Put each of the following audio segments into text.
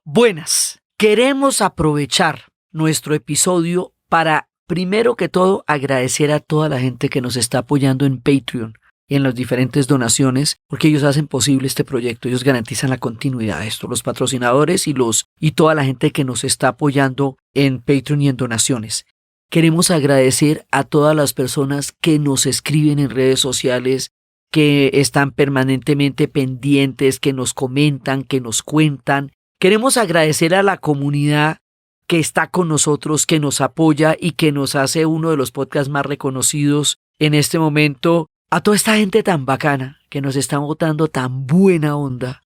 Buenas, queremos aprovechar nuestro episodio para, primero que todo, agradecer a toda la gente que nos está apoyando en Patreon y en las diferentes donaciones, porque ellos hacen posible este proyecto, ellos garantizan la continuidad de esto, los patrocinadores y toda la gente que nos está apoyando en Patreon y en donaciones. Queremos agradecer a todas las personas que nos escriben en redes sociales, que están permanentemente pendientes, que nos comentan, que nos cuentan. Queremos agradecer a la comunidad que está con nosotros, que nos apoya y que nos hace uno de los podcasts más reconocidos en este momento. A toda esta gente tan bacana, que nos está botando tan buena onda,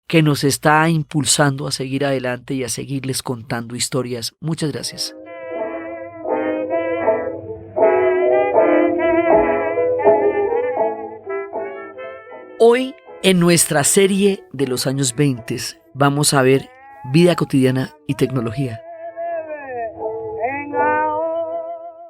que nos está impulsando a seguir adelante y a seguirles contando historias. Muchas gracias. Hoy, en nuestra serie de los años 20, vamos a ver vida cotidiana y tecnología.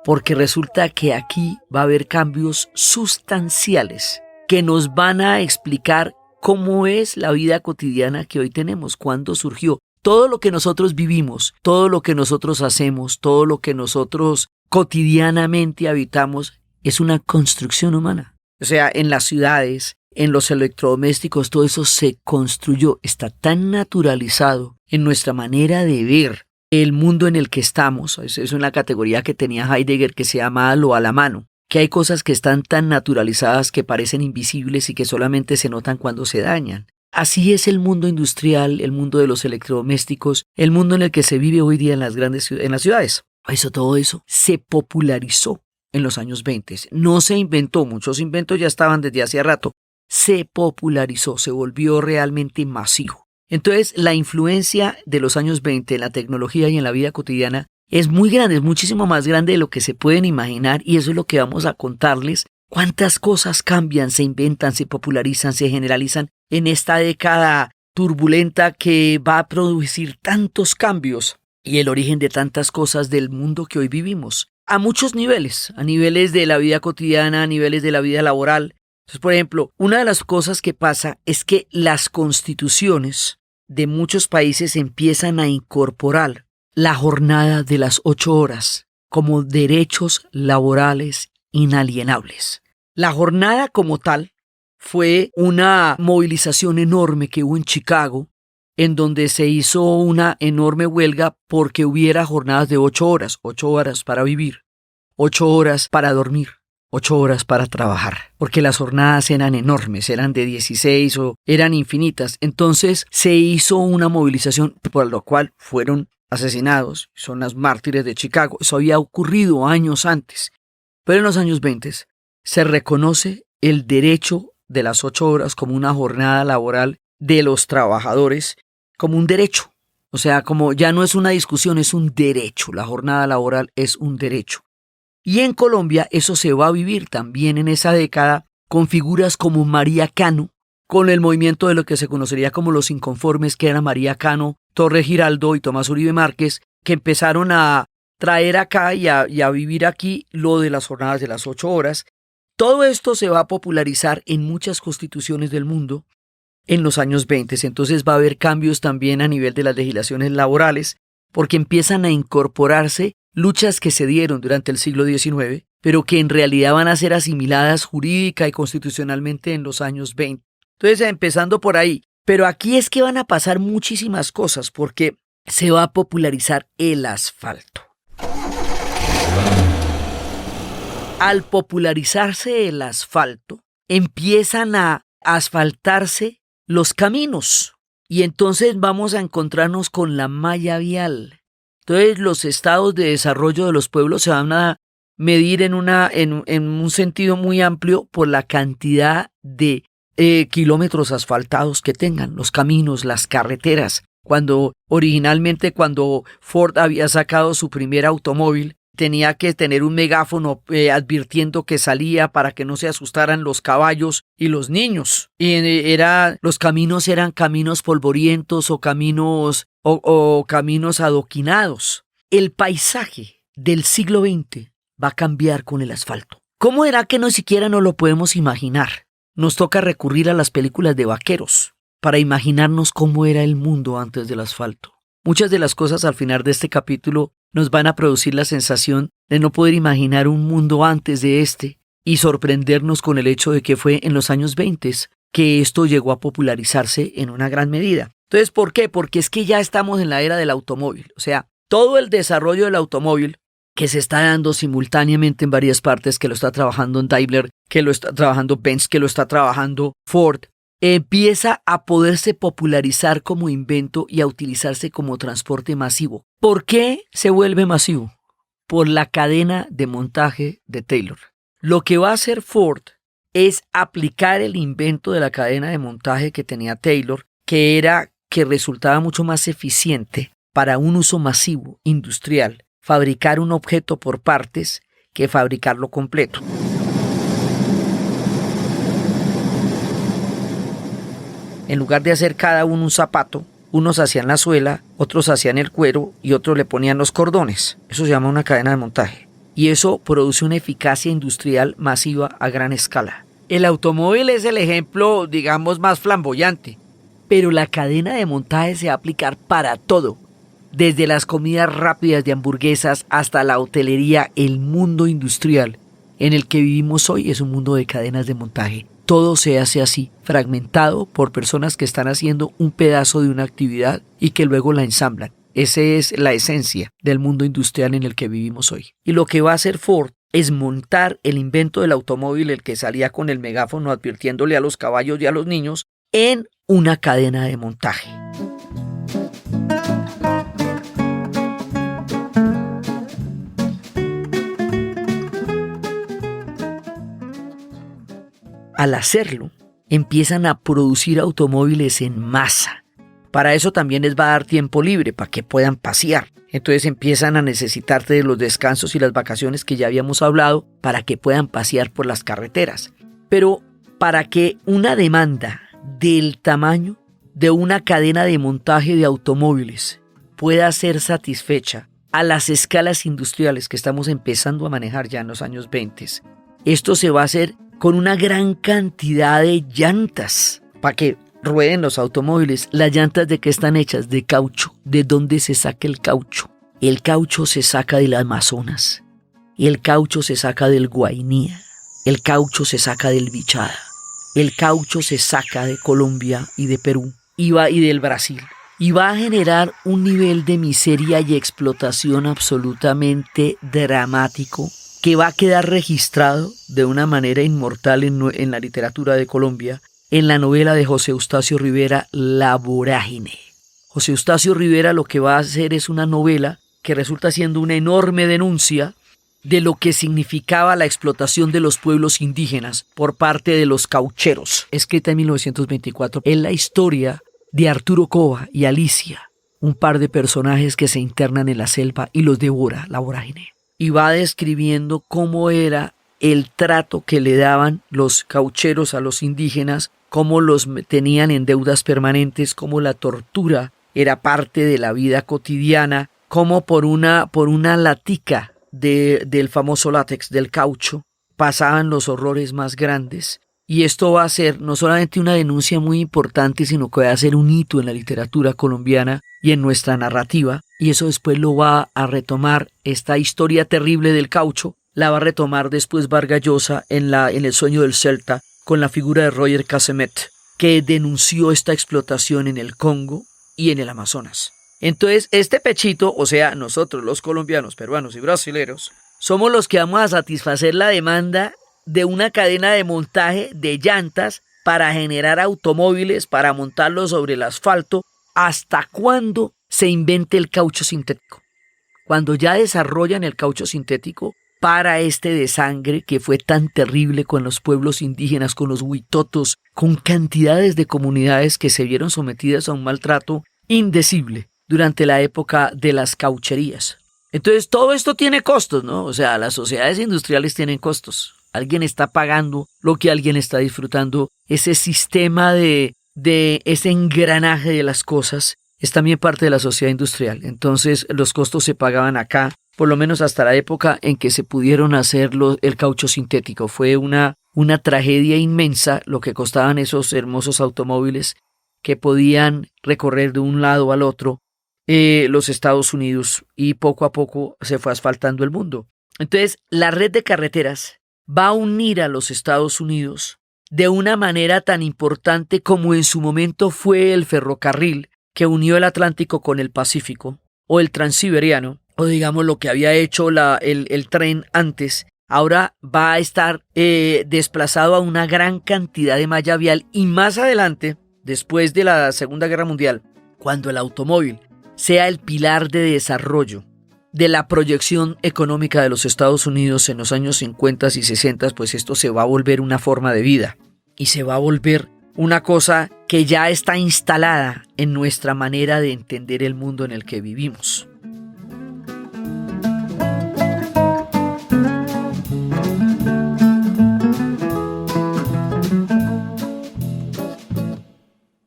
Porque resulta que aquí va a haber cambios sustanciales que nos van a explicar cómo es la vida cotidiana que hoy tenemos, cuándo surgió. Todo lo que nosotros vivimos, todo lo que nosotros hacemos, todo lo que nosotros cotidianamente habitamos es una construcción humana. O sea, en las ciudades, en los electrodomésticos, todo eso se construyó, está tan naturalizado en nuestra manera de ver el mundo en el que estamos. Es una categoría que tenía Heidegger que se llama lo a la mano, que hay cosas que están tan naturalizadas que parecen invisibles y que solamente se notan cuando se dañan. Así es el mundo industrial, el mundo de los electrodomésticos, el mundo en el que se vive hoy día en las ciudades. Todo eso se popularizó en los años 20. No se inventó, muchos inventos ya estaban desde hacía rato. Se popularizó, se volvió realmente masivo. Entonces, la influencia de los años 20 en la tecnología y en la vida cotidiana es muy grande, es muchísimo más grande de lo que se pueden imaginar, y eso es lo que vamos a contarles. Cuántas cosas cambian, se inventan, se popularizan, se generalizan en esta década turbulenta que va a producir tantos cambios y el origen de tantas cosas del mundo que hoy vivimos. A muchos niveles, a niveles de la vida cotidiana, a niveles de la vida laboral. Entonces, por ejemplo, una de las cosas que pasa es que las constituciones de muchos países empiezan a incorporar la jornada de las 8 horas como derechos laborales inalienables. La jornada como tal fue una movilización enorme que hubo en Chicago, en donde se hizo una enorme huelga porque hubiera jornadas de 8 horas para vivir, 8 horas para dormir, 8 horas para trabajar, porque las jornadas eran enormes, eran de 16 o eran infinitas. Entonces se hizo una movilización por lo cual fueron asesinados, son las mártires de Chicago. Eso había ocurrido años antes, pero en los años 20 se reconoce el derecho de las 8 horas como una jornada laboral de los trabajadores, como un derecho. O sea, como ya no es una discusión, es un derecho. La jornada laboral es un derecho. Y en Colombia eso se va a vivir también en esa década con figuras como María Cano, con el movimiento de lo que se conocería como los inconformes, que eran María Cano, Torres Giraldo y Tomás Uribe Márquez, que empezaron a traer acá y a vivir aquí lo de las jornadas de las 8 horas. Todo esto se va a popularizar en muchas constituciones del mundo en los años 20. Entonces va a haber cambios también a nivel de las legislaciones laborales, porque empiezan a incorporarse luchas que se dieron durante el siglo XIX, pero que en realidad van a ser asimiladas jurídica y constitucionalmente en los años 20. Entonces, empezando por ahí. Pero aquí es que van a pasar muchísimas cosas, porque se va a popularizar el asfalto. Al popularizarse el asfalto, empiezan a asfaltarse los caminos. Y entonces vamos a encontrarnos con la malla vial. Entonces los estados de desarrollo de los pueblos se van a medir en un sentido muy amplio por la cantidad de kilómetros asfaltados que tengan, los caminos, las carreteras. Originalmente cuando Ford había sacado su primer automóvil, tenía que tener un megáfono advirtiendo que salía para que no se asustaran los caballos y los niños. Y los caminos eran caminos polvorientos o caminos adoquinados. El paisaje del siglo XX va a cambiar con el asfalto. ¿Cómo era que no siquiera nos lo podemos imaginar? Nos toca recurrir a las películas de vaqueros para imaginarnos cómo era el mundo antes del asfalto. muchas de las cosas al final de este capítulo nos van a producir la sensación de no poder imaginar un mundo antes de este y sorprendernos con el hecho de que fue en los años 20 que esto llegó a popularizarse en una gran medida. Entonces, ¿por qué? Porque es que ya estamos en la era del automóvil. O sea, todo el desarrollo del automóvil que se está dando simultáneamente en varias partes, que lo está trabajando en Daimler, que lo está trabajando Benz, que lo está trabajando Ford, empieza a poderse popularizar como invento y a utilizarse como transporte masivo. ¿Por qué se vuelve masivo? Por la cadena de montaje de Taylor. Lo que va a hacer Ford es aplicar el invento de la cadena de montaje que tenía Taylor, que resultaba mucho más eficiente para un uso masivo, industrial, fabricar un objeto por partes que fabricarlo completo. En lugar de hacer cada uno un zapato, unos hacían la suela, otros hacían el cuero y otros le ponían los cordones. Eso se llama una cadena de montaje. Y eso produce una eficacia industrial masiva a gran escala. El automóvil es el ejemplo, digamos, más flamboyante. Pero la cadena de montaje se va a aplicar para todo. Desde las comidas rápidas de hamburguesas hasta la hotelería, el mundo industrial en el que vivimos hoy es un mundo de cadenas de montaje. Todo se hace así, fragmentado por personas que están haciendo un pedazo de una actividad y que luego la ensamblan. Esa es la esencia del mundo industrial en el que vivimos hoy. Y lo que va a hacer Ford es montar el invento del automóvil, el que salía con el megáfono advirtiéndole a los caballos y a los niños, en una cadena de montaje. Al hacerlo, empiezan a producir automóviles en masa. Para eso también les va a dar tiempo libre, para que puedan pasear. Entonces empiezan a necesitar de los descansos y las vacaciones que ya habíamos hablado para que puedan pasear por las carreteras. Pero para que una demanda del tamaño de una cadena de montaje de automóviles pueda ser satisfecha a las escalas industriales que estamos empezando a manejar ya en los años 20, esto se va a hacer con una gran cantidad de llantas para que rueden los automóviles. ¿Las llantas de qué están hechas? De caucho. ¿De dónde se saca el caucho? El caucho se saca del Amazonas. El caucho se saca del Guainía. El caucho se saca del Bichada. El caucho se saca de Colombia y de Perú y del Brasil. Y va a generar un nivel de miseria y explotación absolutamente dramático que va a quedar registrado de una manera inmortal en la literatura de Colombia, en la novela de José Eustacio Rivera, La Vorágine. José Eustacio Rivera lo que va a hacer es una novela que resulta siendo una enorme denuncia de lo que significaba la explotación de los pueblos indígenas por parte de los caucheros, escrita en 1924. Es la historia de Arturo Cova y Alicia, un par de personajes que se internan en la selva y los devora la vorágine. Y va describiendo cómo era el trato que le daban los caucheros a los indígenas, cómo los tenían en deudas permanentes, cómo la tortura era parte de la vida cotidiana, cómo por una latica del famoso látex, del caucho, pasaban los horrores más grandes. Y esto va a ser no solamente una denuncia muy importante, sino que va a ser un hito en la literatura colombiana y en nuestra narrativa. Y eso después lo va a retomar, esta historia terrible del caucho, la va a retomar después Vargas Llosa en El sueño del Celta, con la figura de Roger Casemet, que denunció esta explotación en el Congo y en el Amazonas. Entonces, este pechito, o sea, nosotros los colombianos, peruanos y brasileros, somos los que vamos a satisfacer la demanda de una cadena de montaje de llantas para generar automóviles, para montarlos sobre el asfalto, hasta cuando se invente el caucho sintético. Cuando ya desarrollan el caucho sintético para este desangre que fue tan terrible con los pueblos indígenas, con los huitotos, con cantidades de comunidades que se vieron sometidas a un maltrato indecible durante la época de las caucherías. Entonces todo esto tiene costos, ¿no? O sea, las sociedades industriales tienen costos. Alguien está pagando lo que alguien está disfrutando. Ese sistema de ese engranaje de las cosas es también parte de la sociedad industrial. Entonces los costos se pagaban acá, por lo menos hasta la época en que se pudieron hacer el caucho sintético. Fue una tragedia inmensa lo que costaban esos hermosos automóviles que podían recorrer de un lado al otro los Estados Unidos y poco a poco se fue asfaltando el mundo. Entonces, la red de carreteras va a unir a los Estados Unidos de una manera tan importante como en su momento fue el ferrocarril que unió el Atlántico con el Pacífico, o el Transiberiano, o digamos lo que había hecho el tren antes. Ahora va a estar desplazado a una gran cantidad de malla vial, y más adelante, después de la Segunda Guerra Mundial, cuando el automóvil sea el pilar de desarrollo de la proyección económica de los Estados Unidos en los años 50 y 60, pues esto se va a volver una forma de vida y se va a volver una cosa que ya está instalada en nuestra manera de entender el mundo en el que vivimos.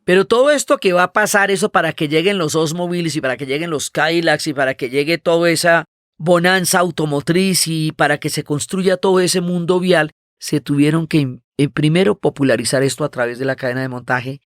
Pero todo esto que va a pasar, eso para que lleguen los Oldsmobiles y para que lleguen los Cadillacs y para que llegue toda esa bonanza automotriz y para que se construya todo ese mundo vial, se tuvieron que primero popularizar esto a través de la cadena de montaje,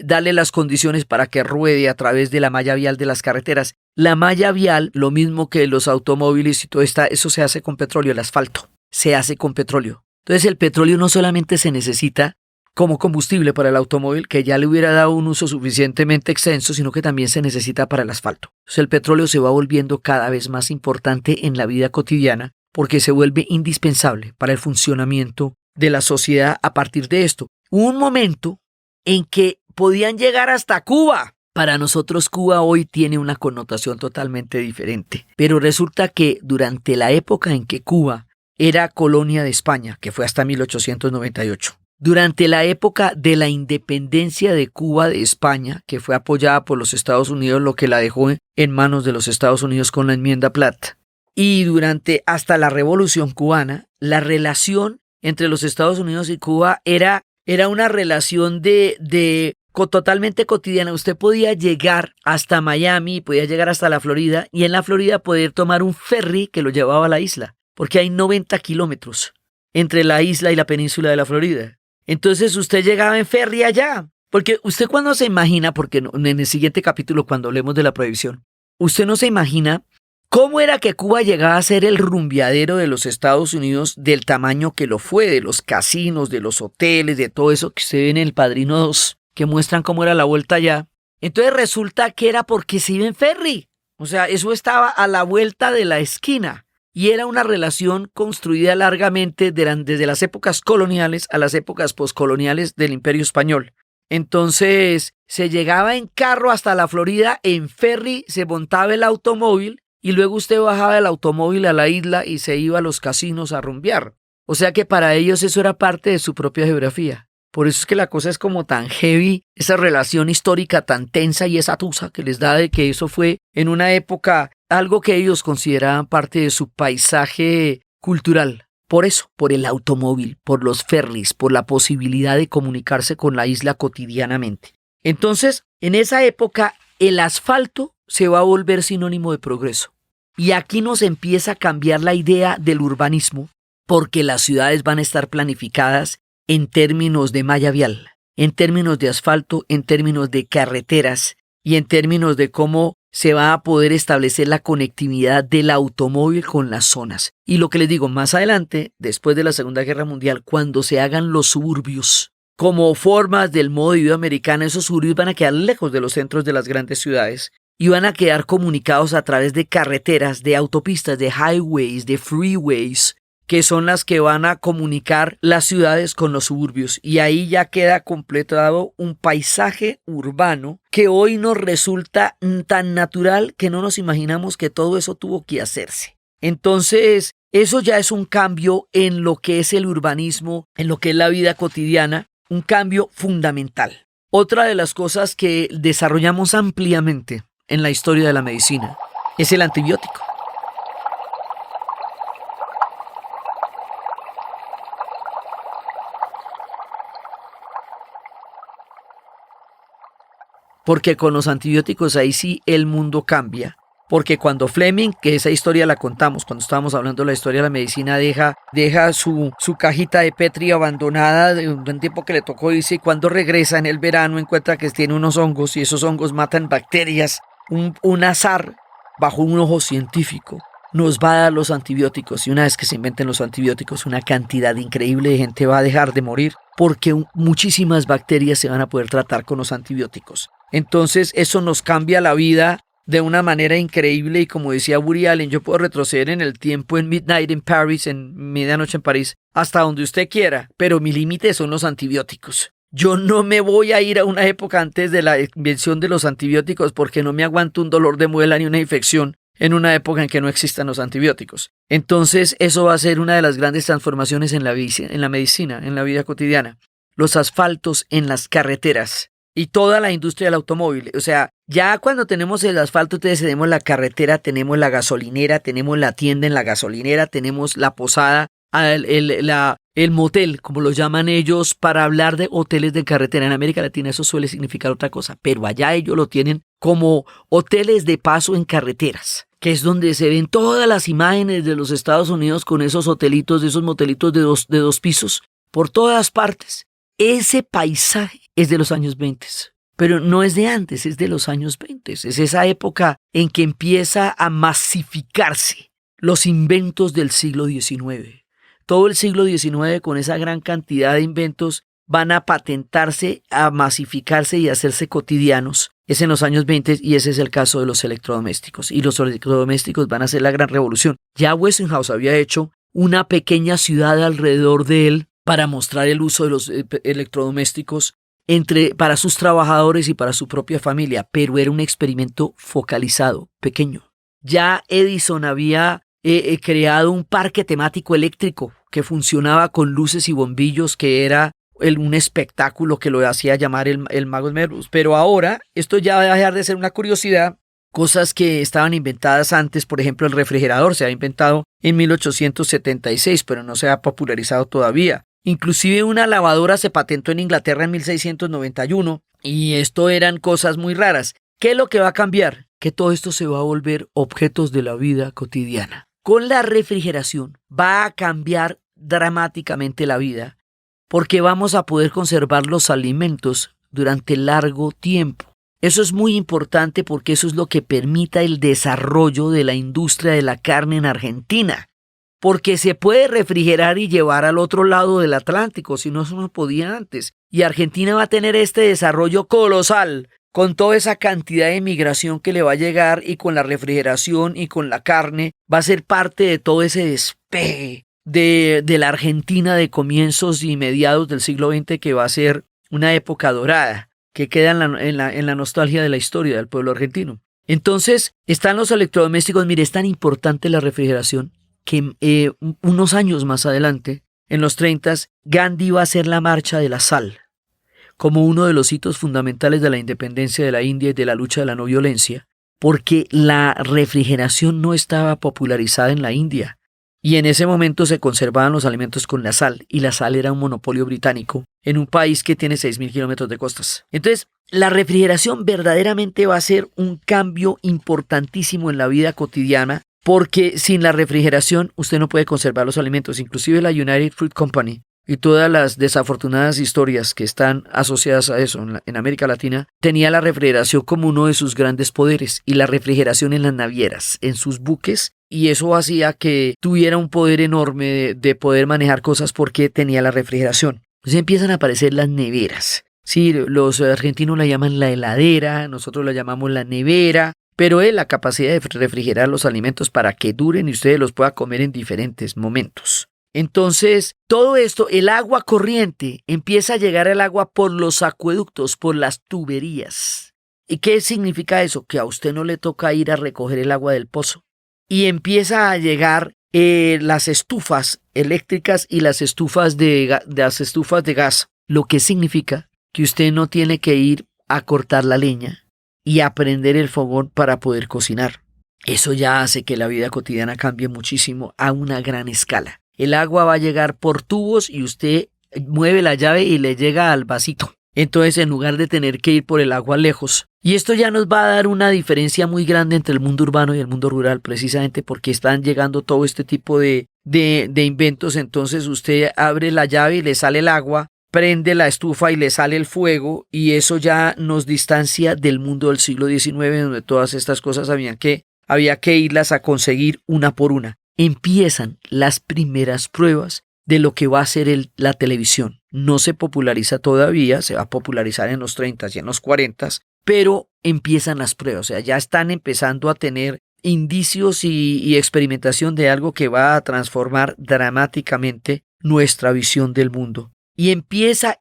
darle las condiciones para que ruede a través de la malla vial de las carreteras. La malla vial, lo mismo que los automóviles y todo eso se hace con petróleo, el asfalto se hace con petróleo. Entonces el petróleo no solamente se necesita como combustible para el automóvil, que ya le hubiera dado un uso suficientemente extenso, sino que también se necesita para el asfalto. Entonces el petróleo se va volviendo cada vez más importante en la vida cotidiana porque se vuelve indispensable para el funcionamiento de la sociedad a partir de esto. Hubo un momento en que podían llegar hasta Cuba. Para nosotros Cuba hoy tiene una connotación totalmente diferente, pero resulta que durante la época en que Cuba era colonia de España, que fue hasta 1898, durante la época de la independencia de Cuba de España, que fue apoyada por los Estados Unidos, lo que la dejó en manos de los Estados Unidos con la enmienda Platt, y durante hasta la Revolución Cubana, la relación entre los Estados Unidos y Cuba era una relación totalmente cotidiana. Usted podía llegar hasta Miami, podía llegar hasta la Florida, y en la Florida poder tomar un ferry que lo llevaba a la isla, porque hay 90 kilómetros entre la isla y la península de la Florida. Entonces usted llegaba en ferry allá, porque usted cuando se imagina, porque en el siguiente capítulo cuando hablemos de la prohibición, usted no se imagina cómo era que Cuba llegaba a ser el rumbeadero de los Estados Unidos del tamaño que lo fue, de los casinos, de los hoteles, de todo eso que se ve en El Padrino 2, que muestran cómo era la vuelta allá. Entonces resulta que era porque se iba en ferry, o sea, eso estaba a la vuelta de la esquina. Y era una relación construida largamente desde las épocas coloniales a las épocas poscoloniales del Imperio Español. Entonces se llegaba en carro hasta la Florida, en ferry se montaba el automóvil y luego usted bajaba del automóvil a la isla y se iba a los casinos a rumbear. O sea que para ellos eso era parte de su propia geografía. Por eso es que la cosa es como tan heavy, esa relación histórica tan tensa y esa tusa que les da de que eso fue en una época algo que ellos consideraban parte de su paisaje cultural. Por eso, por el automóvil, por los ferries, por la posibilidad de comunicarse con la isla cotidianamente. Entonces, en esa época, el asfalto se va a volver sinónimo de progreso. Y aquí nos empieza a cambiar la idea del urbanismo, porque las ciudades van a estar planificadas en términos de malla vial, en términos de asfalto, en términos de carreteras y en términos de cómo se va a poder establecer la conectividad del automóvil con las zonas. Y lo que les digo, más adelante, después de la Segunda Guerra Mundial, cuando se hagan los suburbios como formas del modo de vida americano, esos suburbios van a quedar lejos de los centros de las grandes ciudades y van a quedar comunicados a través de carreteras, de autopistas, de highways, de freeways, que son las que van a comunicar las ciudades con los suburbios. Y ahí ya queda completado un paisaje urbano que hoy nos resulta tan natural que no nos imaginamos que todo eso tuvo que hacerse. Entonces, eso ya es un cambio en lo que es el urbanismo, en lo que es la vida cotidiana, un cambio fundamental. Otra de las cosas que desarrollamos ampliamente en la historia de la medicina es el antibiótico. Porque con los antibióticos ahí sí el mundo cambia. Porque cuando Fleming, que esa historia la contamos cuando estábamos hablando de la historia de la medicina, deja su cajita de Petri abandonada de un tiempo que le tocó irse, y cuando regresa en el verano encuentra que tiene unos hongos y esos hongos matan bacterias un azar bajo un ojo científico nos va a dar los antibióticos, y una vez que se inventen los antibióticos, una cantidad increíble de gente va a dejar de morir porque muchísimas bacterias se van a poder tratar con los antibióticos. Entonces eso nos cambia la vida de una manera increíble, y como decía Woody Allen, yo puedo retroceder en el tiempo en Midnight in Paris, en Medianoche en París, hasta donde usted quiera, pero mi límite son los antibióticos. Yo no me voy a ir a una época antes de la invención de los antibióticos porque no me aguanto un dolor de muela ni una infección en una época en que no existan los antibióticos. Entonces eso va a ser una de las grandes transformaciones en la medicina, en la vida cotidiana. Los asfaltos en las carreteras y toda la industria del automóvil. O sea, ya cuando tenemos el asfalto, entonces tenemos la carretera, tenemos la gasolinera, tenemos la tienda en la gasolinera, tenemos la posada, el motel, como lo llaman ellos, para hablar de hoteles de carretera. En América Latina eso suele significar otra cosa, pero allá ellos lo tienen como hoteles de paso en carreteras, que es donde se ven todas las imágenes de los Estados Unidos con esos hotelitos, de esos motelitos de dos pisos, por todas partes. Ese paisaje es de los años 20, pero no es de antes, es de los años 20. Es esa época en que empieza a masificarse los inventos del siglo XIX. Todo el siglo XIX, con esa gran cantidad de inventos, van a patentarse, a masificarse y a hacerse cotidianos. Es en los años 20, y ese es el caso de los electrodomésticos. Y los electrodomésticos van a ser la gran revolución. Ya Westinghouse había hecho una pequeña ciudad alrededor de él para mostrar el uso de los electrodomésticos para sus trabajadores y para su propia familia, pero era un experimento focalizado, pequeño. Ya Edison había creado un parque temático eléctrico que funcionaba con luces y bombillos, que era un espectáculo que lo hacía llamar el Mago de Merluz. Pero ahora esto ya va a dejar de ser una curiosidad. Cosas que estaban inventadas antes, por ejemplo, el refrigerador se ha inventado en 1876, pero no se ha popularizado todavía. Inclusive una lavadora se patentó en Inglaterra en 1691, y esto eran cosas muy raras. ¿Qué es lo que va a cambiar? Que todo esto se va a volver objetos de la vida cotidiana. Con la refrigeración va a cambiar dramáticamente la vida, porque vamos a poder conservar los alimentos durante largo tiempo. Eso es muy importante porque eso es lo que permita el desarrollo de la industria de la carne en Argentina. Porque se puede refrigerar y llevar al otro lado del Atlántico, si no, eso no podía antes. Y Argentina va a tener este desarrollo colosal, con toda esa cantidad de migración que le va a llegar, y con la refrigeración y con la carne, va a ser parte de todo ese despegue de la Argentina de comienzos y mediados del siglo XX, que va a ser una época dorada, que queda en la nostalgia de la historia del pueblo argentino. Entonces, están los electrodomésticos. Mire, es tan importante la refrigeración que unos años más adelante, en los 30, Gandhi va a hacer la marcha de la sal como uno de los hitos fundamentales de la independencia de la India y de la lucha de la no violencia, porque la refrigeración no estaba popularizada en la India, y en ese momento se conservaban los alimentos con la sal, y la sal era un monopolio británico en un país que tiene 6.000 kilómetros de costas. Entonces, la refrigeración verdaderamente va a ser un cambio importantísimo en la vida cotidiana, porque sin la refrigeración usted no puede conservar los alimentos. Inclusive la United Fruit Company y todas las desafortunadas historias que están asociadas a eso en América Latina, tenía la refrigeración como uno de sus grandes poderes, y la refrigeración en las navieras, en sus buques, y eso hacía que tuviera un poder enorme de poder manejar cosas porque tenía la refrigeración. Entonces empiezan a aparecer las neveras. Sí, los argentinos la llaman la heladera, nosotros la llamamos la nevera, pero es la capacidad de refrigerar los alimentos para que duren y ustedes los puedan comer en diferentes momentos. Entonces, todo esto, el agua corriente, empieza a llegar el agua por los acueductos, por las tuberías. ¿Y qué significa eso? Que a usted no le toca ir a recoger el agua del pozo. Y empieza a llegar las estufas eléctricas y las estufas de gas, lo que significa que usted no tiene que ir a cortar la leña y a prender el fogón para poder cocinar. Eso ya hace que la vida cotidiana cambie muchísimo a una gran escala. El agua va a llegar por tubos y usted mueve la llave y le llega al vasito. Entonces, en lugar de tener que ir por el agua lejos. Y esto ya nos va a dar una diferencia muy grande entre el mundo urbano y el mundo rural, precisamente porque están llegando todo este tipo de inventos. Entonces, usted abre la llave y le sale el agua prende la estufa y le sale el fuego, y eso ya nos distancia del mundo del siglo XIX, donde todas estas cosas había que irlas a conseguir una por una. Empiezan las primeras pruebas de lo que va a ser la televisión. No se populariza todavía, se va a popularizar en los 30 y en los 40, pero empiezan las pruebas, o sea, ya están empezando a tener indicios y experimentación de algo que va a transformar dramáticamente nuestra visión del mundo. Y empieza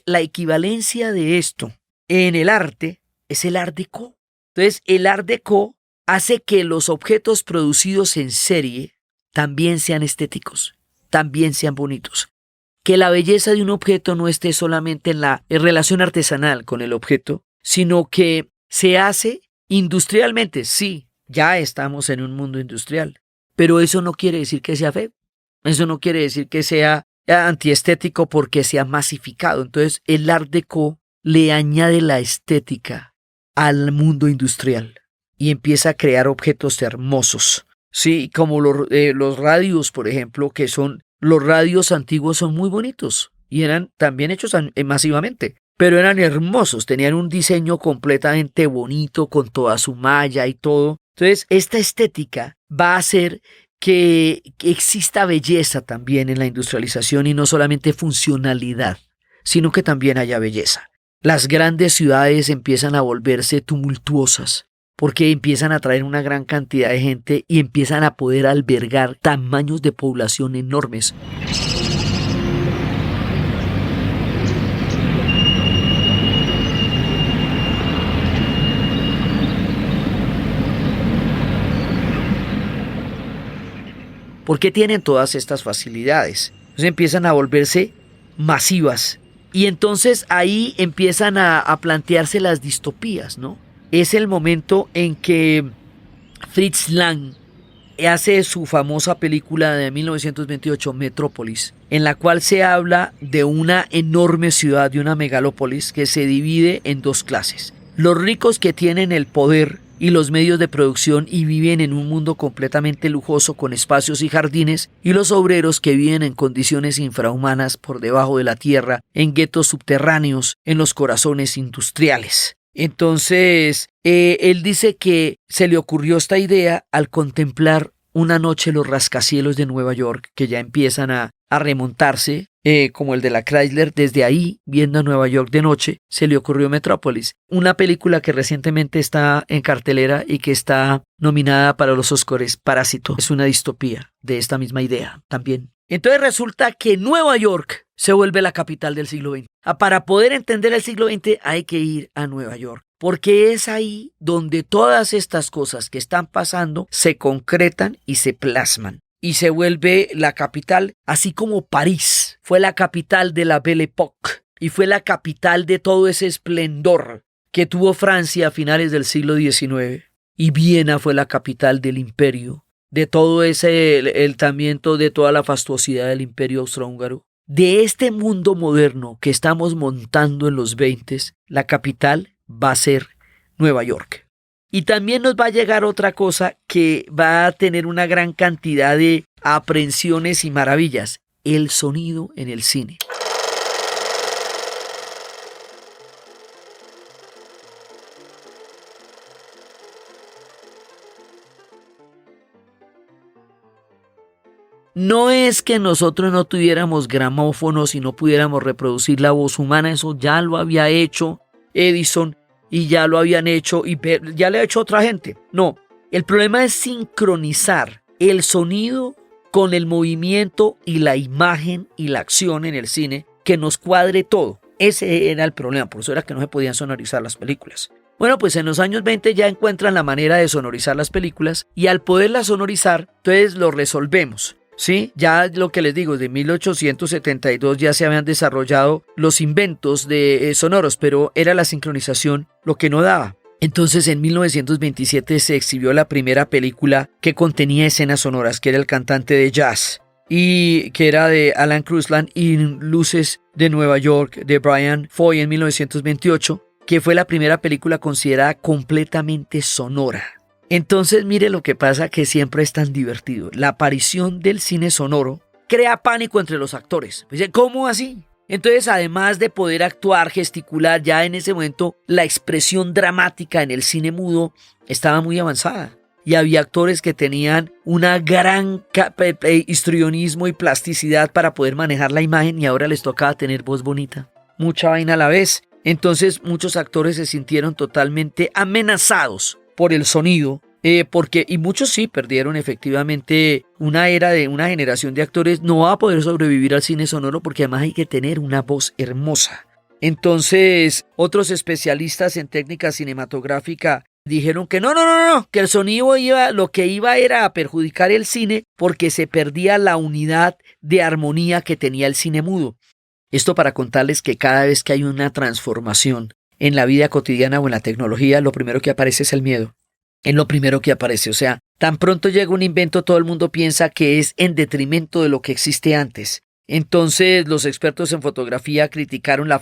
la equivalencia de esto en el arte, es el Art Deco. Entonces, el Art Deco hace que los objetos producidos en serie también sean estéticos, también sean bonitos. Que la belleza de un objeto no esté solamente en la relación artesanal con el objeto, sino que se hace industrialmente. Sí, ya estamos en un mundo industrial, pero eso no quiere decir que sea feo. Eso no quiere decir que sea antiestético porque se ha masificado. Entonces, el Art Deco le añade la estética al mundo industrial y empieza a crear objetos hermosos. Sí, como los radios, por ejemplo, los radios antiguos son muy bonitos y eran también hechos masivamente, pero eran hermosos, tenían un diseño completamente bonito con toda su malla y todo. Entonces, esta estética va a hacer que exista belleza también en la industrialización y no solamente funcionalidad, sino que también haya belleza. Las grandes ciudades empiezan a volverse tumultuosas porque empiezan a traer una gran cantidad de gente y empiezan a poder albergar tamaños de población enormes. Porque tienen todas estas facilidades. Entonces empiezan a volverse masivas. Y entonces ahí empiezan a plantearse las distopías, ¿no? Es el momento en que Fritz Lang hace su famosa película de 1928, Metrópolis, en la cual se habla de una enorme ciudad, de una megalópolis que se divide en dos clases. Los ricos que tienen el poder y los medios de producción y viven en un mundo completamente lujoso con espacios y jardines, y los obreros que viven en condiciones infrahumanas por debajo de la tierra, en guetos subterráneos, en los corazones industriales. Entonces, él dice que se le ocurrió esta idea al contemplar una noche los rascacielos de Nueva York, que ya empiezan a remontarse, como el de la Chrysler. Desde ahí, viendo a Nueva York de noche, se le ocurrió Metrópolis, una película que recientemente está en cartelera y que está nominada para los Óscares. Parásito es una distopía de esta misma idea también. Entonces resulta que Nueva York se vuelve la capital del siglo XX. Para poder entender el siglo XX hay que ir a Nueva York, porque es ahí donde todas estas cosas que están pasando se concretan y se plasman. Y se vuelve la capital, así como París fue la capital de la Belle Époque y fue la capital de todo ese esplendor que tuvo Francia a finales del siglo XIX. Y Viena fue la capital del imperio, de todo ese el tamiento de toda la fastuosidad del imperio austrohúngaro. De este mundo moderno que estamos montando en los 20, la capital va a ser Nueva York. Y también nos va a llegar otra cosa que va a tener una gran cantidad de aprensiones y maravillas: el sonido en el cine. No es que nosotros no tuviéramos gramófonos y no pudiéramos reproducir la voz humana, eso ya lo había hecho Edison y ya lo habían hecho y ya lo ha hecho otra gente. No, el problema es sincronizar el sonido con el movimiento y la imagen y la acción en el cine, que nos cuadre todo. Ese era el problema, por eso era que no se podían sonorizar las películas. Bueno, pues en los años 20 ya encuentran la manera de sonorizar las películas y al poderlas sonorizar, entonces lo resolvemos. Sí, ya lo que les digo, de 1872 ya se habían desarrollado los inventos de sonoros, pero era la sincronización lo que no daba. Entonces en 1927 se exhibió la primera película que contenía escenas sonoras, que era El cantante de jazz, y que era de Alan Cruzland, y Luces de Nueva York de Brian Foy en 1928, que fue la primera película considerada completamente sonora. Entonces mire lo que pasa, que siempre es tan divertido. La aparición del cine sonoro crea pánico entre los actores. ¿Cómo así? Entonces, además de poder actuar, gesticular, ya en ese momento la expresión dramática en el cine mudo estaba muy avanzada. Y había actores que tenían una gran histrionismo y plasticidad para poder manejar la imagen y ahora les tocaba tener voz bonita. Mucha vaina a la vez. Entonces muchos actores se sintieron totalmente amenazados por el sonido. Y muchos sí perdieron efectivamente una era de una generación de actores. No va a poder sobrevivir al cine sonoro porque además hay que tener una voz hermosa. Entonces otros especialistas en técnica cinematográfica dijeron que no, que el sonido lo que iba era a perjudicar el cine porque se perdía la unidad de armonía que tenía el cine mudo. Esto para contarles que cada vez que hay una transformación en la vida cotidiana o en la tecnología, lo primero que aparece es el miedo. Es lo primero que aparece, o sea, tan pronto llega un invento, todo el mundo piensa que es en detrimento de lo que existe antes. Entonces los expertos en fotografía criticaron la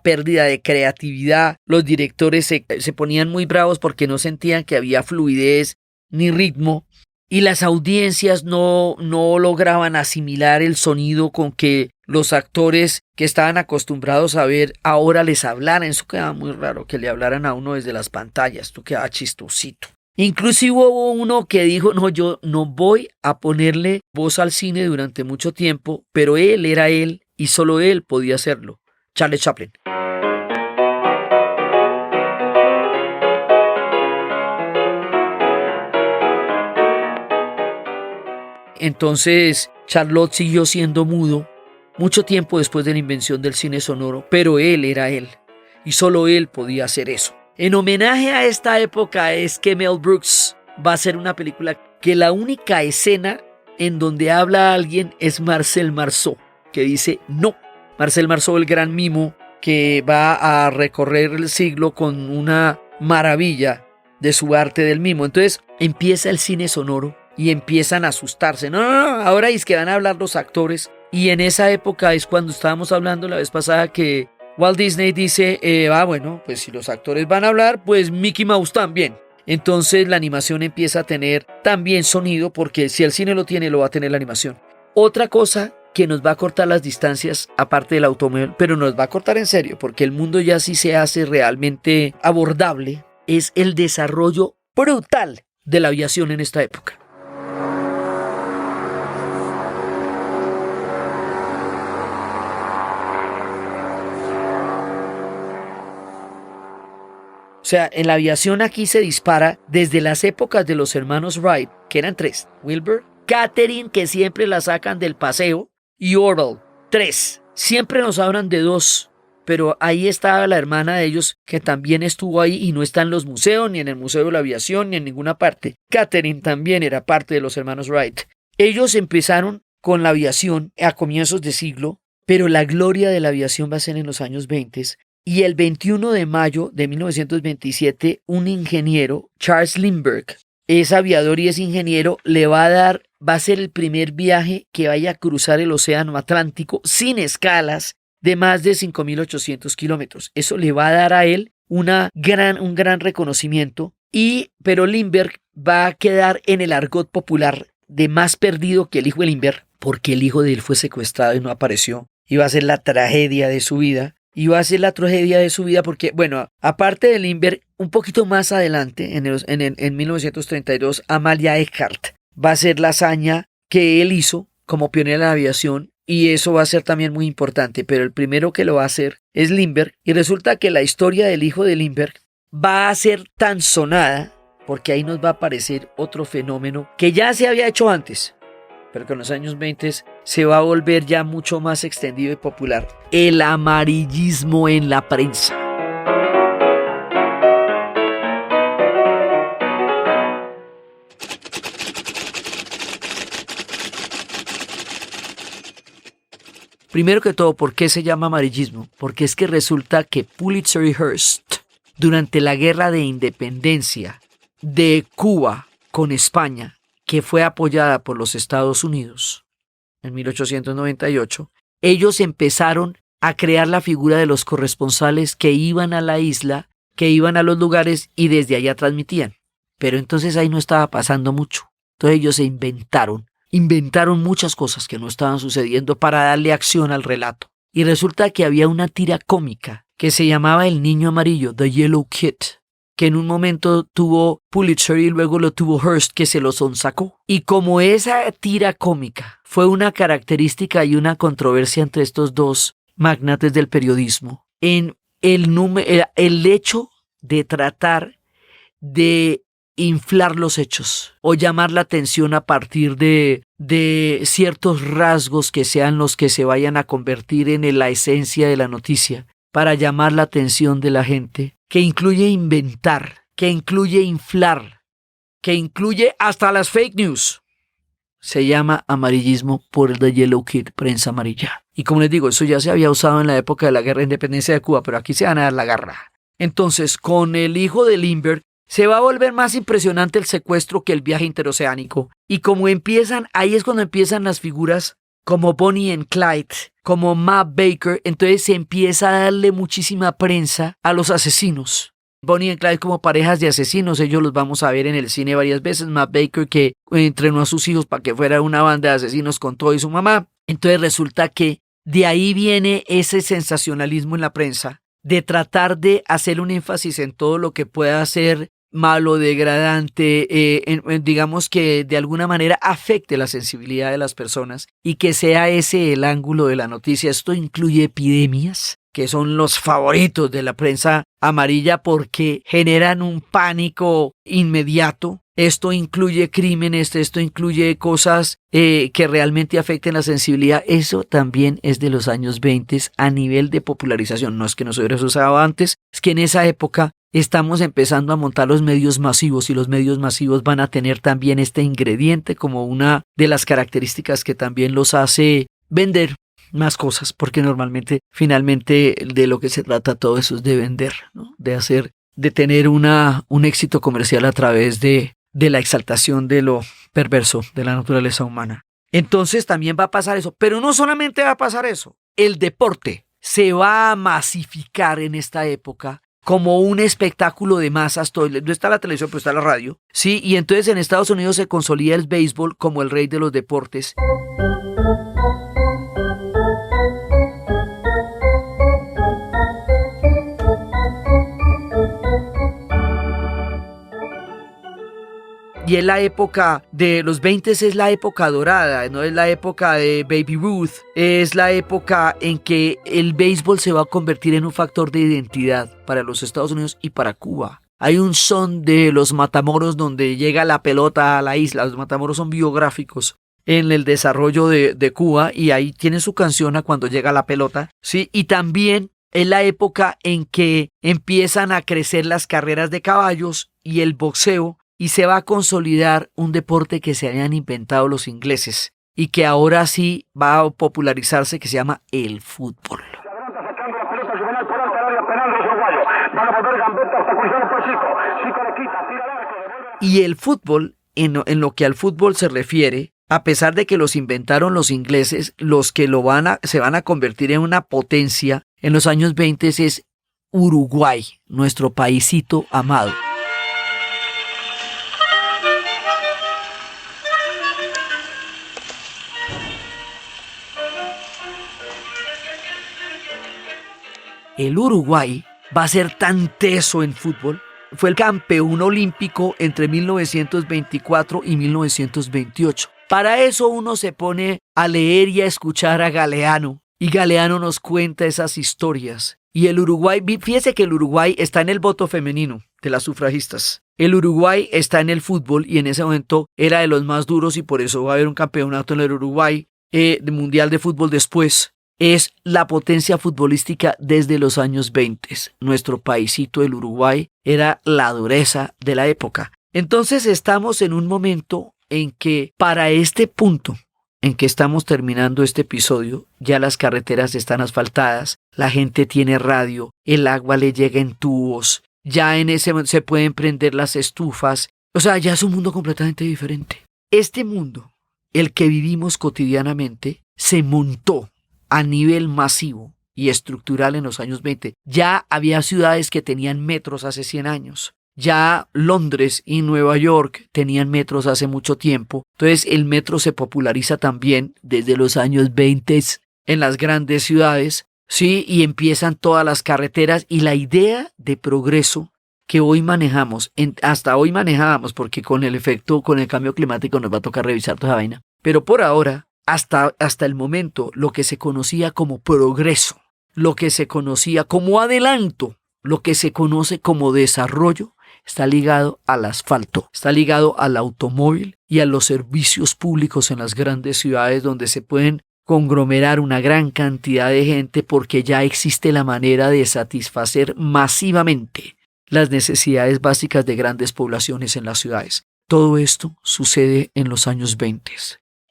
pérdida de creatividad. Los directores se ponían muy bravos porque no sentían que había fluidez ni ritmo. Y las audiencias no lograban asimilar el sonido con que los actores que estaban acostumbrados a ver ahora les hablaran. Eso quedaba muy raro, que le hablaran a uno desde las pantallas. Esto quedaba chistosito. Inclusive hubo uno que dijo, no, yo no voy a ponerle voz al cine durante mucho tiempo, pero él era él y solo él podía hacerlo. Charlie Chaplin. Entonces Charlotte siguió siendo mudo mucho tiempo después de la invención del cine sonoro, pero él era él y solo él podía hacer eso. En homenaje a esta época es que Mel Brooks va a hacer una película que la única escena en donde habla alguien es Marcel Marceau, que dice no. Marcel Marceau, el gran mimo que va a recorrer el siglo con una maravilla de su arte del mimo. Entonces empieza el cine sonoro y empiezan a asustarse. No, ahora es que van a hablar los actores. Y en esa época es cuando estábamos hablando la vez pasada que Walt Disney dice, bueno, pues si los actores van a hablar, pues Mickey Mouse también. Entonces la animación empieza a tener también sonido, porque si el cine lo tiene, lo va a tener la animación. Otra cosa que nos va a cortar las distancias, aparte del automóvil, pero nos va a cortar en serio, porque el mundo ya sí se hace realmente abordable, es el desarrollo brutal de la aviación en esta época. O sea, en la aviación aquí se dispara desde las épocas de los hermanos Wright, que eran 3, Wilbur, Catherine, que siempre la sacan del paseo, y Orville, 3. Siempre nos hablan de 2, pero ahí estaba la hermana de ellos, que también estuvo ahí y no está en los museos, ni en el Museo de la Aviación, ni en ninguna parte. Catherine también era parte de los hermanos Wright. Ellos empezaron con la aviación a comienzos de siglo, pero la gloria de la aviación va a ser en los años 20. Y el 21 de mayo de 1927, un ingeniero, Charles Lindbergh, es aviador y es ingeniero, va a ser el primer viaje que vaya a cruzar el océano Atlántico sin escalas de más de 5.800 kilómetros. Eso le va a dar a él un gran reconocimiento, pero Lindbergh va a quedar en el argot popular de más perdido que el hijo de Lindbergh, porque el hijo de él fue secuestrado y no apareció. Iba a ser la tragedia de su vida. Iba a ser la tragedia de su vida porque, bueno, aparte de Lindbergh, un poquito más adelante, en 1932, Amalia Earhart va a ser la hazaña que él hizo como pionera de la aviación y eso va a ser también muy importante, pero el primero que lo va a hacer es Lindbergh y resulta que la historia del hijo de Lindbergh va a ser tan sonada porque ahí nos va a aparecer otro fenómeno que ya se había hecho antes, pero que en los años 20 se va a volver ya mucho más extendido y popular. El amarillismo en la prensa. Primero que todo, ¿por qué se llama amarillismo? Porque es que resulta que Pulitzer y Hearst, durante la guerra de independencia de Cuba con España, que fue apoyada por los Estados Unidos en 1898, ellos empezaron a crear la figura de los corresponsales que iban a la isla, que iban a los lugares y desde allá transmitían. Pero entonces ahí no estaba pasando mucho. Entonces ellos se inventaron muchas cosas que no estaban sucediendo para darle acción al relato. y resulta que había una tira cómica que se llamaba El Niño Amarillo, The Yellow Kid, que en un momento tuvo Pulitzer y luego lo tuvo Hearst, que se lo sonsacó. Y como esa tira cómica fue una característica y una controversia entre estos dos magnates del periodismo, en el hecho de tratar de inflar los hechos o llamar la atención a partir de ciertos rasgos que sean los que se vayan a convertir en la esencia de la noticia para llamar la atención de la gente, que incluye inventar, que incluye inflar, que incluye hasta las fake news. Se llama amarillismo por el The Yellow Kid, prensa amarilla. Y como les digo, eso ya se había usado en la época de la Guerra de Independencia de Cuba, pero aquí se van a dar la garra. Entonces, con el hijo de Lindbergh, se va a volver más impresionante el secuestro que el viaje interoceánico. Y como ahí es cuando empiezan las figuras como Bonnie and Clyde, como Ma Baker, entonces se empieza a darle muchísima prensa a los asesinos. Bonnie and Clyde como parejas de asesinos, ellos los vamos a ver en el cine varias veces. Ma Baker que entrenó a sus hijos para que fuera una banda de asesinos con todo y su mamá. Entonces resulta que de ahí viene ese sensacionalismo en la prensa, de tratar de hacer un énfasis en todo lo que pueda ser malo, degradante, digamos que de alguna manera afecte la sensibilidad de las personas y que sea ese el ángulo de la noticia. Esto incluye epidemias, que son los favoritos de la prensa amarilla porque generan un pánico inmediato. Esto incluye crímenes, esto incluye cosas que realmente afecten la sensibilidad. Eso también es de los años 20 a nivel de popularización. No es que no se hubiera usado antes, es que en esa época estamos empezando a montar los medios masivos y los medios masivos van a tener también este ingrediente como una de las características que también los hace vender más cosas, porque normalmente, finalmente, de lo que se trata todo eso es de vender, ¿no? De tener un éxito comercial a través de la exaltación de lo perverso de la naturaleza humana. Entonces también va a pasar eso, pero no solamente va a pasar eso, el deporte se va a masificar en esta época como un espectáculo de masas. No está la televisión, pero está la radio, ¿sí? Y entonces en Estados Unidos se consolida el béisbol como el rey de los deportes. Y es la época de los 20, es la época dorada, no es la época de Baby Ruth, es la época en que el béisbol se va a convertir en un factor de identidad para los Estados Unidos y para Cuba. Hay un son de los Matamoros donde llega la pelota a la isla. Los Matamoros son biográficos en el desarrollo de Cuba y ahí tiene su canción a cuando llega la pelota, ¿sí? Y también es la época en que empiezan a crecer las carreras de caballos y el boxeo, y se va a consolidar un deporte que se habían inventado los ingleses y que ahora sí va a popularizarse, que se llama el fútbol. Y el fútbol, en lo que al fútbol se refiere, a pesar de que los inventaron los ingleses, los que se van a convertir en una potencia en los años 20 es Uruguay, nuestro paisito amado. El Uruguay va a ser tan teso en fútbol. Fue el campeón olímpico entre 1924 y 1928. Para eso uno se pone a leer y a escuchar a Galeano. Y Galeano nos cuenta esas historias. Y el Uruguay, fíjese que el Uruguay está en el voto femenino de las sufragistas. El Uruguay está en el fútbol y en ese momento era de los más duros y por eso va a haber un campeonato en el Uruguay mundial de fútbol después. Es la potencia futbolística desde los años 20. Nuestro paisito, el Uruguay, era la dureza de la época. Entonces estamos en un momento en que para este punto en que estamos terminando este episodio, ya las carreteras están asfaltadas, la gente tiene radio, el agua le llega en tubos, ya en ese momento se pueden prender las estufas. O sea, ya es un mundo completamente diferente. Este mundo, el que vivimos cotidianamente, se montó a nivel masivo y estructural en los años 20. Ya había ciudades que tenían metros hace 100 años. Ya Londres y Nueva York tenían metros hace mucho tiempo. Entonces el metro se populariza también desde los años 20 en las grandes ciudades, sí, y empiezan todas las carreteras y la idea de progreso que hoy manejamos, hasta hoy manejábamos, porque con el cambio climático nos va a tocar revisar toda esa vaina, pero por ahora, hasta el momento, lo que se conocía como progreso, lo que se conocía como adelanto, lo que se conoce como desarrollo, está ligado al asfalto, está ligado al automóvil y a los servicios públicos en las grandes ciudades donde se pueden conglomerar una gran cantidad de gente porque ya existe la manera de satisfacer masivamente las necesidades básicas de grandes poblaciones en las ciudades. Todo esto sucede en los años 20.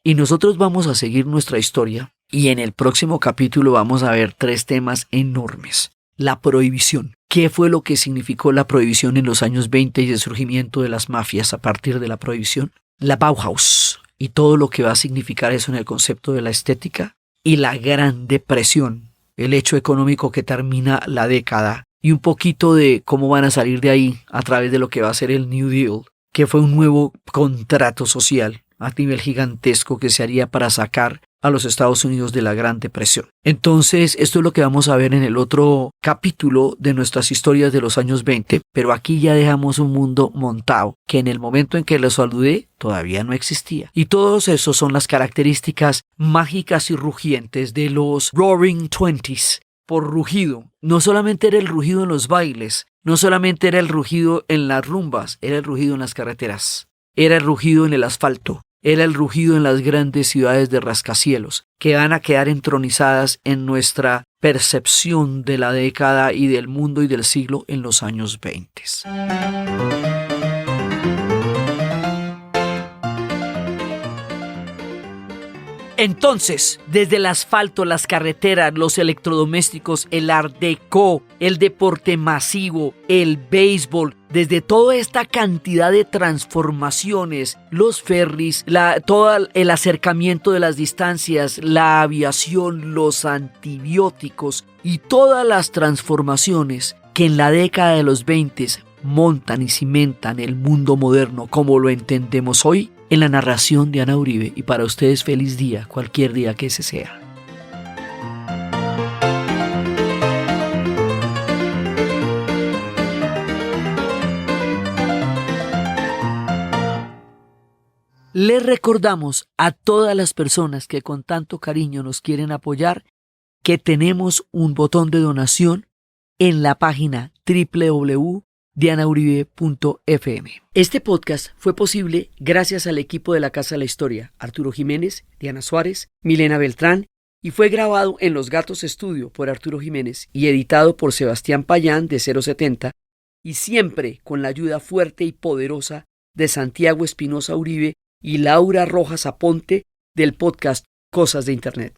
Y nosotros vamos a seguir nuestra historia y en el próximo capítulo vamos a ver 3 temas enormes. La prohibición. ¿Qué fue lo que significó la prohibición en los años 20 y el surgimiento de las mafias a partir de la prohibición? La Bauhaus y todo lo que va a significar eso en el concepto de la estética. Y la Gran Depresión, el hecho económico que termina la década. Y un poquito de cómo van a salir de ahí a través de lo que va a ser el New Deal, que fue un nuevo contrato social a nivel gigantesco que se haría para sacar a los Estados Unidos de la Gran Depresión. Entonces, esto es lo que vamos a ver en el otro capítulo de nuestras historias de los años 20, pero aquí ya dejamos un mundo montado que en el momento en que lo saludé todavía no existía. Y todos esos son las características mágicas y rugientes de los Roaring Twenties. Por rugido, no solamente era el rugido en los bailes, no solamente era el rugido en las rumbas, era el rugido en las carreteras, era el rugido en el asfalto, era el rugido en las grandes ciudades de rascacielos, que van a quedar entronizadas en nuestra percepción de la década y del mundo y del siglo en los años 20. Entonces, desde el asfalto, las carreteras, los electrodomésticos, el art déco, el deporte masivo, el béisbol, desde toda esta cantidad de transformaciones, los ferries, todo el acercamiento de las distancias, la aviación, los antibióticos y todas las transformaciones que en la década de los 20 montan y cimentan el mundo moderno como lo entendemos hoy, en la narración de Ana Uribe. Y para ustedes feliz día, cualquier día que ese sea. Les recordamos a todas las personas que con tanto cariño nos quieren apoyar que tenemos un botón de donación en la página www.dianauribe.fm. Este podcast fue posible gracias al equipo de la Casa de la Historia, Arturo Jiménez, Diana Suárez, Milena Beltrán, y fue grabado en Los Gatos Estudio por Arturo Jiménez y editado por Sebastián Payán de 070, y siempre con la ayuda fuerte y poderosa de Santiago Espinosa Uribe y Laura Rojas Aponte del podcast Cosas de Internet.